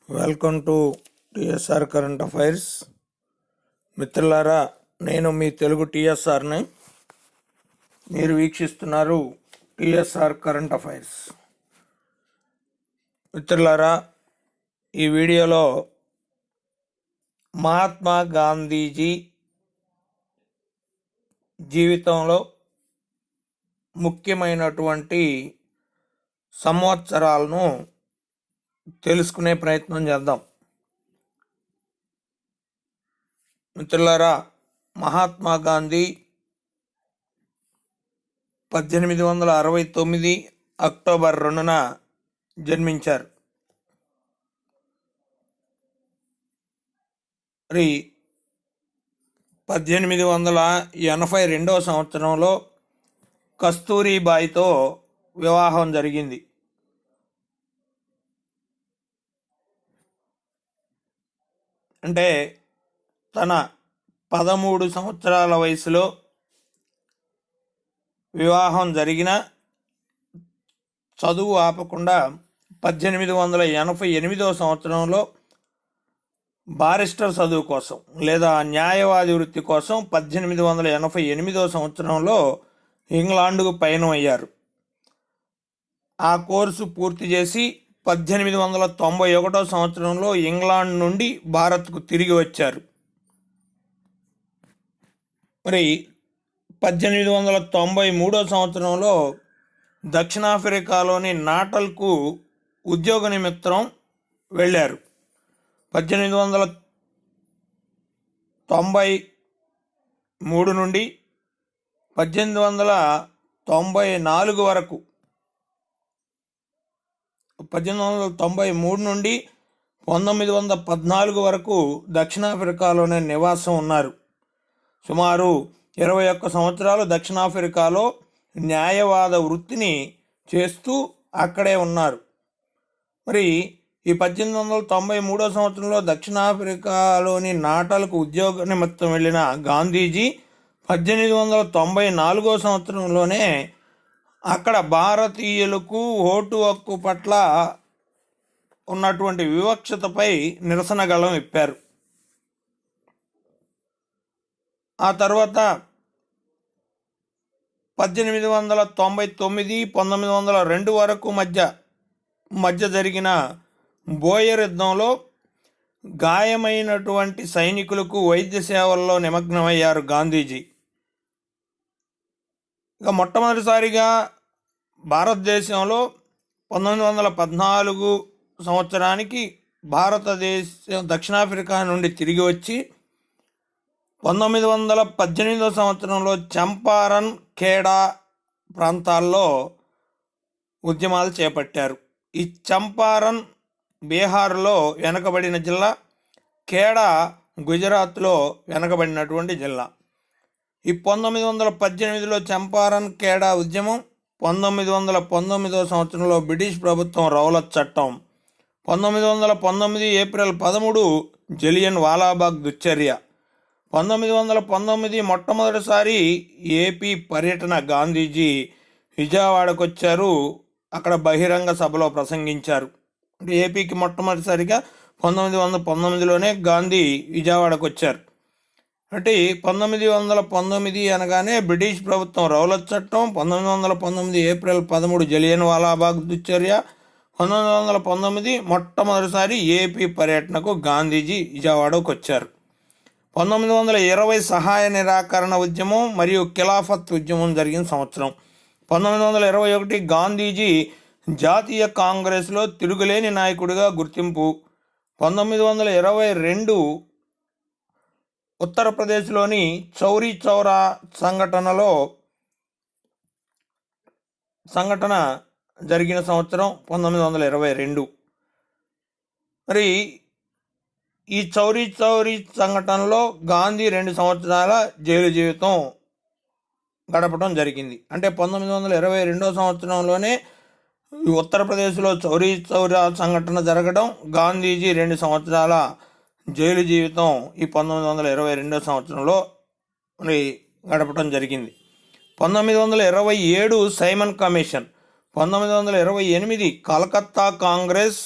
Welcome to TSR current affairs. మిత్రులారా, నేను మీ తెలుగు టిఎస్ఆర్ని. మీరు వీక్షిస్తున్నారు టిఎస్ఆర్ కరెంట్ అఫైర్స్. మిత్రులారా, ఈ వీడియోలో మహాత్మా గాంధీజీ జీవితంలో ముఖ్యమైనటువంటి సంవత్సరాలను తెలుసుకునే ప్రయత్నం చేద్దాం. మిత్రులారా, మహాత్మా గాంధీ 1869 అక్టోబర్ 2న జన్మించారు. మరి 1882 సంవత్సరంలో కస్తూరిబాయితో వివాహం జరిగింది. అంటే తన 13 సంవత్సరాల వయసులో వివాహం జరిగిన చదువు ఆపకుండా 1888 సంవత్సరంలో బారిస్టర్ చదువు కోసం లేదా న్యాయవాది వృత్తి కోసం 1888 సంవత్సరంలో ఇంగ్లాండ్కు పయనమయ్యారు. ఆ కోర్సు పూర్తి చేసి 1891 సంవత్సరంలో ఇంగ్లాండ్ నుండి భారత్కు తిరిగి వచ్చారు. మరి 1893 సంవత్సరంలో దక్షిణాఫ్రికాలోని నాటల్కు ఉద్యోగ నిమిత్తం వెళ్ళారు. 1893 నుండి 1894 వరకు 1893 నుండి 1914 వరకు దక్షిణాఫ్రికాలోనే నివాసం ఉన్నారు. సుమారు 21 సంవత్సరాలు దక్షిణాఫ్రికాలో న్యాయవాద వృత్తిని చేస్తూ అక్కడే ఉన్నారు. మరి ఈ 1893 సంవత్సరంలో దక్షిణాఫ్రికాలోని నాటల్కు ఉద్యోగ నిమిత్తం వెళ్ళిన గాంధీజీ 1894 సంవత్సరంలోనే అక్కడ భారతీయులకు ఓటు హక్కు పట్ల ఉన్నటువంటి వివక్షతపై నిరసన గళం విప్పారు. ఆ తర్వాత 1899 1902 వరకు మధ్య జరిగిన బోయర్ యుద్ధంలో గాయమైనటువంటి సైనికులకు వైద్య సేవల్లో నిమగ్నమయ్యారు గాంధీజీ. ఇక మొట్టమొదటిసారిగా భారతదేశంలో 1914 సంవత్సరానికి భారతదేశం దక్షిణాఫ్రికా నుండి తిరిగి వచ్చి 1918 సంవత్సరంలో చంపారన్, ఖేడా ప్రాంతాల్లో ఉద్యమాలు చేపట్టారు. ఈ చంపారన్ బీహార్లో వెనకబడిన జిల్లా, ఖేడా గుజరాత్లో వెనకబడినటువంటి జిల్లా. ఈ 1918లో చంపారన్, ఖేడా ఉద్యమం, 1919 సంవత్సరంలో బ్రిటిష్ ప్రభుత్వం రౌలత్ చట్టం, 1919 ఏప్రిల్ 13 జలియన్ వాలాబాగ్ దుశ్చర్య, 1919 మొట్టమొదటిసారి ఏపీ పర్యటన. గాంధీజీ విజయవాడకు వచ్చారు, అక్కడ బహిరంగ సభలో ప్రసంగించారు. అంటే ఏపీకి మొట్టమొదటిసారిగా 1919లోనే గాంధీ విజయవాడకు వచ్చారు. అంటే 1919 అనగానే బ్రిటిష్ ప్రభుత్వం రౌలత్ చట్టం, 1919 ఏప్రిల్ 13 జలియన్ వాలాబాగ్ దుశ్చర్య, 1919 మొట్టమొదటిసారి ఏపీ పర్యటనకు గాంధీజీ విజయవాడకు వచ్చారు. 1920 సహాయ నిరాకరణ ఉద్యమం మరియు ఖిలాఫత్ ఉద్యమం జరిగిన సంవత్సరం. 1921 గాంధీజీ జాతీయ కాంగ్రెస్లో తిరుగులేని నాయకుడిగా గుర్తింపు. 1922 ఉత్తరప్రదేశ్లోని చౌరీ చౌరా సంఘటన జరిగిన సంవత్సరం 1922. మరి ఈ చౌరీ సంఘటనలో గాంధీ 2 సంవత్సరాల జైలు జీవితం గడపడం జరిగింది. అంటే 1922 సంవత్సరంలోనే ఉత్తరప్రదేశ్లో చౌరీ చౌరా సంఘటన జరగడం, గాంధీజీ 2 సంవత్సరాల జైలు జీవితం ఈ 1922 సంవత్సరంలో మరి గడపడం జరిగింది. 1927 సైమన్ కమిషన్, 1928 కలకత్తా కాంగ్రెస్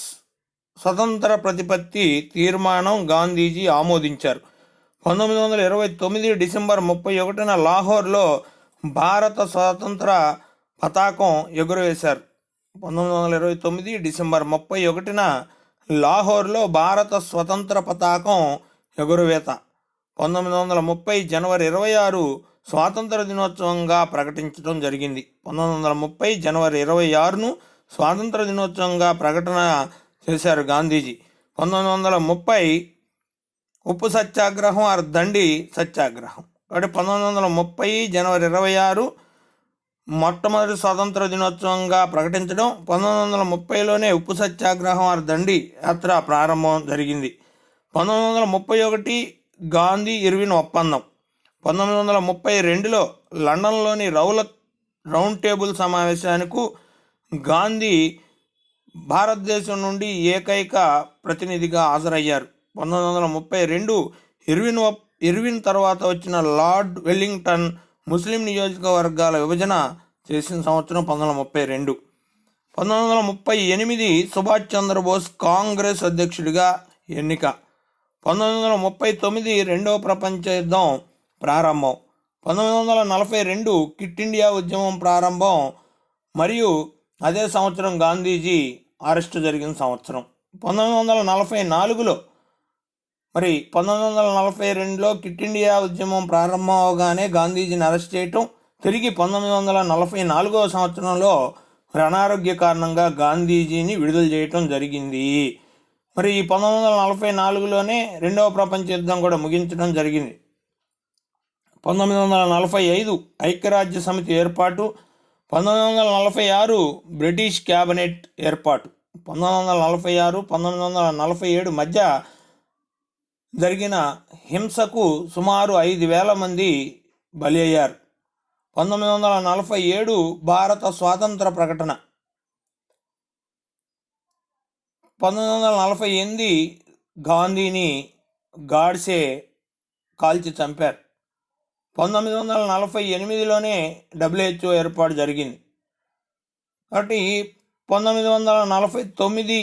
స్వతంత్ర ప్రతిపత్తి తీర్మానం గాంధీజీ ఆమోదించారు. 1929 డిసెంబర్ 31న లాహోర్లో భారత స్వాతంత్ర పతాకం ఎగురవేశారు. 1929 డిసెంబర్ 31న లాహోర్లో భారత స్వతంత్ర పతాకం ఎగురవేత. 1930 జనవరి 26 స్వాతంత్ర దినోత్సవంగా ప్రకటించడం జరిగింది. 1930 జనవరి 26ను స్వాతంత్ర దినోత్సవంగా ప్రకటన చేశారు గాంధీజీ. 1930 ఉప్పు సత్యాగ్రహం ఆర్ దండి సత్యాగ్రహం. కాబట్టి 1930 జనవరి 26 మొట్టమొదటి స్వాతంత్ర దినోత్సవంగా ప్రకటించడం, 1930లోనే ఉప్పు సత్యాగ్రహం ఆర్ దండి యాత్ర ప్రారంభం జరిగింది. 1931 గాంధీ ఇర్విన్ ఒప్పందం. 1932లో లండన్లోని రౌండ్ టేబుల్ సమావేశానికి గాంధీ భారతదేశం నుండి ఏకైక ప్రతినిధిగా హాజరయ్యారు. 1932 ఇర్విన్ తర్వాత వచ్చిన లార్డ్ వెల్లింగ్టన్ ముస్లిం నియోజకవర్గాల విభజన చేసిన సంవత్సరం 1932. 1938 సుభాష్ చంద్రబోస్ కాంగ్రెస్ అధ్యక్షుడిగా ఎన్నిక. 1939 రెండవ ప్రపంచ యుద్ధం ప్రారంభం. 1942 క్విట్ ఇండియా ఉద్యమం ప్రారంభం మరియు అదే సంవత్సరం గాంధీజీ అరెస్టు జరిగిన సంవత్సరం. 1944లో 1942లో క్విట్ ఇండియా ఉద్యమం ప్రారంభం అవగానే గాంధీజీని అరెస్ట్ చేయటం, తిరిగి 1944వ సంవత్సరంలో అనారోగ్య కారణంగా గాంధీజీని విడుదల చేయటం జరిగింది. ఈ 1944లోనే రెండవ ప్రపంచ యుద్ధం కూడా ముగించడం జరిగింది. 1945 ఐక్యరాజ్య సమితి ఏర్పాటు. 1946 బ్రిటిష్ క్యాబినెట్ ఏర్పాటు. 1946 1947 మధ్య జరిగిన హింసకు సుమారు 5,000 మంది బలి అయ్యారు. 1947 భారత స్వాతంత్ర ప్రకటన. 1948 గాంధీని గాడ్సే కాల్చి చంపారు. 1948లోనే WHO ఏర్పాటు జరిగింది. కాబట్టి 1949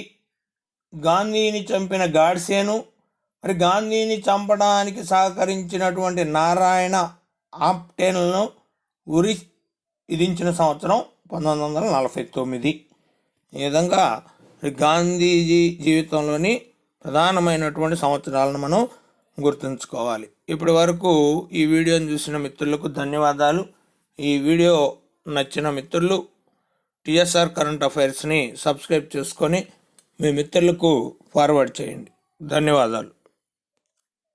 గాంధీని చంపిన గాడ్సేను, గాంధీని చంపడానికి సహకరించినటువంటి నారాయణ ఆప్టేలను ఉరి విధించిన సంవత్సరం 1949. ఈ విధంగా గాంధీజీ జీవితంలోని ప్రధానమైనటువంటి సంవత్సరాలను మనం గుర్తుంచుకోవాలి. ఇప్పటి వరకు ఈ వీడియోని చూసిన మిత్రులకు ధన్యవాదాలు. ఈ వీడియో నచ్చిన మిత్రులు టిఎస్ఆర్ కరెంట్ అఫైర్స్ని సబ్స్క్రైబ్ చేసుకొని మీ మిత్రులకు ఫార్వర్డ్ చేయండి. ధన్యవాదాలు.